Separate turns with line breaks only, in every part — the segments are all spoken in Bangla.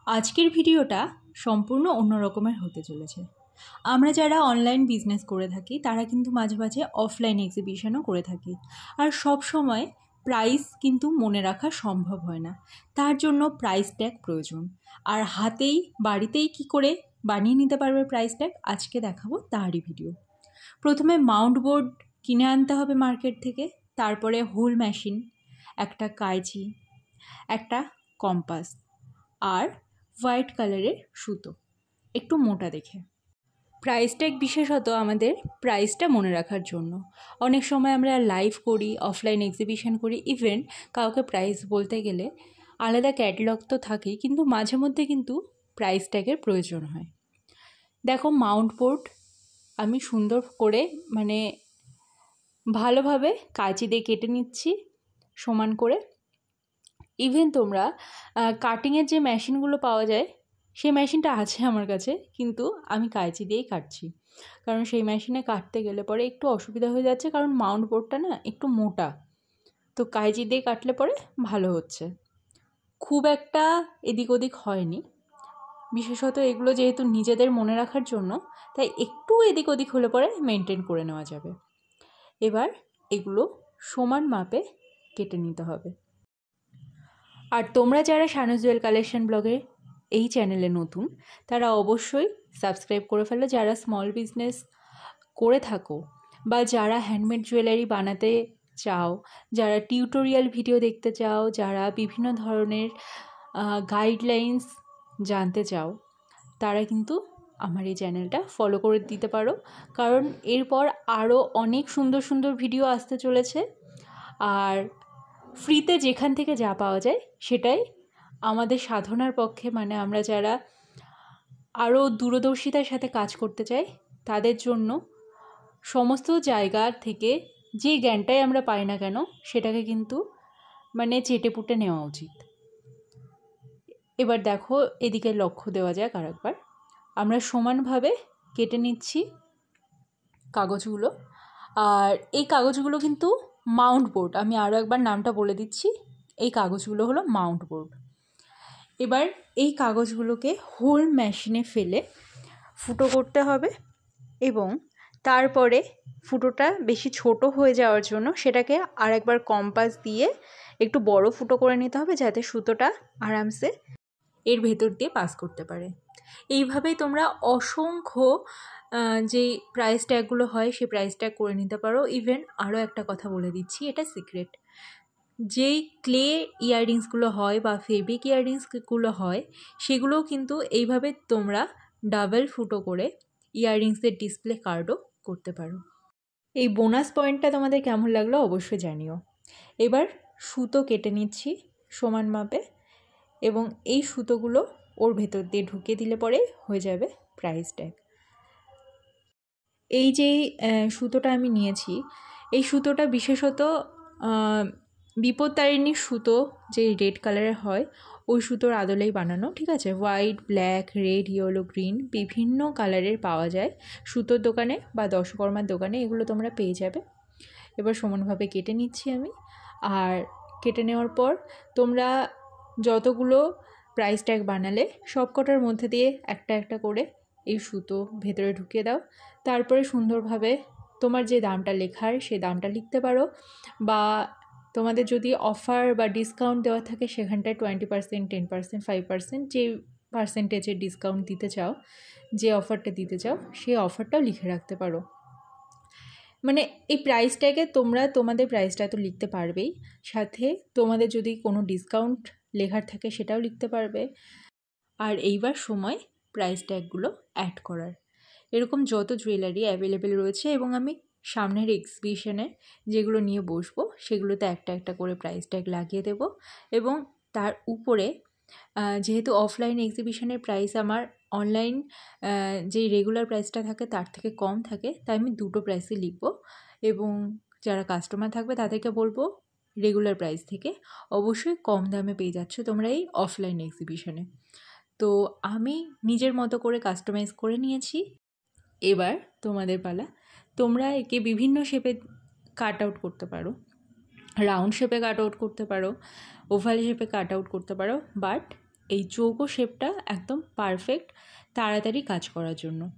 আজকের ভিডিওটা সম্পূর্ণ অন্য রকমের হতে চলেছে। আমরা যারা অনলাইন বিজনেস করে থাকি তারা কিন্তু মাঝে মাঝে অফলাইন এক্সিবিশনও করে থাকি, আর সব সময় প্রাইস কিন্তু মনে রাখা সম্ভব হয় না। তার জন্য প্রাইস ট্যাগ প্রয়োজন, আর হাতেই বাড়িতেই কি করে বানিয়ে নিতে পারবে প্রাইস ট্যাগ আজকে দেখাবো তারই ভিডিও। প্রথমে মাউন্ট বোর্ড কিনে আনতে হবে মার্কেট থেকে, তারপরে হোল মেশিন, একটা কাঁচি, একটা কম্পাস আর হোয়াইট কালারের সুতো, একটু মোটা দেখে। প্রাইস ট্যাগ বিশেষত আমাদের প্রাইসটা মনে রাখার জন্য। অনেক সময় আমরা লাইভ করি, অফলাইন এক্সিবিশন করি, ইভেন কাউকে প্রাইস বলতে গেলে আলাদা ক্যাটালগ তো থাকেই, কিন্তু মাঝে মধ্যে কিন্তু প্রাইস ট্যাগের প্রয়োজন হয়। দেখো, মাউন্ট বোর্ড আমি সুন্দর করে ভালোভাবে কাঁচি দিয়ে কেটে নিচ্ছি সমান করে। ইভেন তোমরা কাটিংয়ের যে মেশিনগুলো পাওয়া যায় সেই মেশিনটা আছে আমার কাছে, কিন্তু আমি কাঁচি দিয়েই কাটছি, কারণ সেই মেশিনে কাটতে গেলে পরে একটু অসুবিধা হয়ে যাচ্ছে, কারণ মাউন্ট বোর্ডটা না একটু মোটা, তো কাঁচি দিয়ে কাটলে পরে ভালো হচ্ছে। খুব একটা এদিক ওদিক হয়নি, বিশেষত এগুলো যেহেতু নিজেদের মনে রাখার জন্য, তাই একটু এদিক ওদিক হলে পরে মেনটেন করে নেওয়া যাবে। এবার এগুলো সমান মাপে কেটে নিতে হবে। আর তোমরা যারা শানুস জুয়েল কালেকশন ব্লগে এই চ্যানেলে নতুন, তারা অবশ্যই সাবস্ক্রাইব করে ফেলো। যারা স্মল বিজনেস করে থাকো বা যারা হ্যান্ডমেড জুয়েলারি বানাতে চাও, যারা টিউটোরিয়াল ভিডিও দেখতে চাও, যারা বিভিন্ন ধরনের গাইডলাইন্স জানতে চাও, তারা কিন্তু আমার এই চ্যানেলটা ফলো করে দিতে পারো, কারণ এরপর আরও অনেক সুন্দর সুন্দর ভিডিও আসতে চলেছে। আর ফ্রিতে যেখান থেকে যা পাওয়া যায় সেটাই আমাদের সাধনার পক্ষে, আমরা যারা আরও দূরদর্শিতার সাথে কাজ করতে চাই তাদের জন্য সমস্ত জায়গা থেকে যে জ্ঞানটাই আমরা পাই না কেন সেটাকে কিন্তু চেটে পুটে নেওয়া উচিত। এবার দেখো, এদিকে লক্ষ্য দেওয়া যাক আর একবার। আমরা সমানভাবে কেটে নিচ্ছি কাগজগুলো, আর এই কাগজগুলো কিন্তু মাউন্ট বোর্ড, আমি আরও একবার নামটা বলে দিচ্ছি, এই কাগজগুলো হলো মাউন্ট বোর্ড। এবার এই কাগজগুলোকে হোল মেশিনে ফেলে ফুটো করতে হবে, এবং তারপরে ফুটোটা বেশি ছোট হয়ে যাওয়ার জন্য সেটাকে আরেকবার কম্পাস দিয়ে একটু বড় ফুটো করে নিতে হবে, যাতে সুতোটা আরামসে এর ভেতর দিয়ে পাস করতে পারে। এইভাবেই তোমরা অসংখ্য যেই প্রাইস ট্যাগগুলো হয় সেই প্রাইস ট্যাগ করে নিতে পারো। ইভেন আরও একটা কথা বলে দিচ্ছি, এটা সিক্রেট, যেই ক্লে ইয়াররিংসগুলো হয় বা ফেব্রিক ইয়াররিংসগুলো হয় সেগুলোও কিন্তু এইভাবে তোমরা ডাবল ফুটো করে ইয়াররিংসের ডিসপ্লে কার্ডও করতে পারো। এই বোনাস পয়েন্টটা তোমাদের কেমন লাগলো অবশ্যই জানিও। এবার সুতো কেটে নিচ্ছি সমান মাপে, এবং এই সুতোগুলো ওর ভেতর দিয়ে ঢুকিয়ে দিলে পরে হয়ে যাবে প্রাইস ট্যাগ। এই যে সুতোটা আমি নিয়েছি, এই সুতোটা বিশেষত বিপত্তারিণীর সুতো, যে রেড কালারের হয় ওই সুতোর আদলেই বানানো, ঠিক আছে? White, black, red, yellow, green বিভিন্ন কালারের পাওয়া যায় সুতোর দোকানে বা দশকর্মার দোকানে, এগুলো তোমরা পেয়ে যাবে। এবার সমানভাবে কেটে নিচ্ছি আমি, আর কেটে নেওয়ার পর তোমরা যতগুলো প্রাইস ট্যাগ বানালে সব কটার মধ্যে দিয়ে একটা একটা করে এই সুতো ভেতরে ঢুকিয়ে দাও। তারপরে সুন্দরভাবে তোমার যে দামটা লেখার সেই দামটা লিখতে পারো, বা তোমাদের যদি অফার বা ডিসকাউন্ট দেওয়া থাকে সেখানটায় 20%, 10%, 5% যে পার্সেন্টেজের ডিসকাউন্ট দিতে চাও, যে অফারটা দিতে চাও সেই অফারটাও লিখে রাখতে পারো। এই প্রাইস ট্যাগে তোমরা তোমাদের প্রাইসটা তো লিখতে পারবেই, সাথে তোমাদের যদি কোনো ডিসকাউন্ট লেখার থাকে সেটাও লিখতে পারবে। আর এইবার সময় প্রাইস ট্যাগগুলো অ্যাড করার। এরকম যত জুয়েলারি অ্যাভেলেবেল রয়েছে, এবং আমি সামনের এক্সিবিশনে যেগুলো নিয়ে বসবো সেগুলোতে একটা একটা করে প্রাইস ট্যাগ লাগিয়ে দেব, এবং তার উপরে যেহেতু অফলাইন এক্সিবিশনের প্রাইস আমার অনলাইন যেই রেগুলার প্রাইসটা থাকে তার থেকে কম থাকে, তাই আমি দুটো প্রাইসই লিখব, এবং যারা কাস্টমার থাকবে তাদেরকে বলবো রেগুলার প্রাইস থেকে অবশ্যই কম দামে পেয়ে যাচ্ছ তোমরা এই অফলাইন এক্সিবিশনে। তো আমি নিজের মতো করে কাস্টমাইজ করে নিয়েছি। এবার তোমাদের পালা। তোমরা একে বিভিন্ন শেপে কাট আউট করতে পারো, রাউন্ড শেপে কাট আউট করতে পারো, ওভাল শেপে কাট আউট করতে পারো, বাট এই চৌকো শেপটা একদম পারফেক্ট তাড়াতাড়ি কাজ করার জন্য।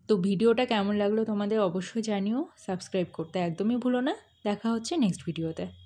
তো ভিডিওটা কেমন লাগলো তোমাদের অবশ্যই জানিও, সাবস্ক্রাইব করতে একদমই ভুলো না। দেখা হচ্ছে নেক্সট ভিডিওতে।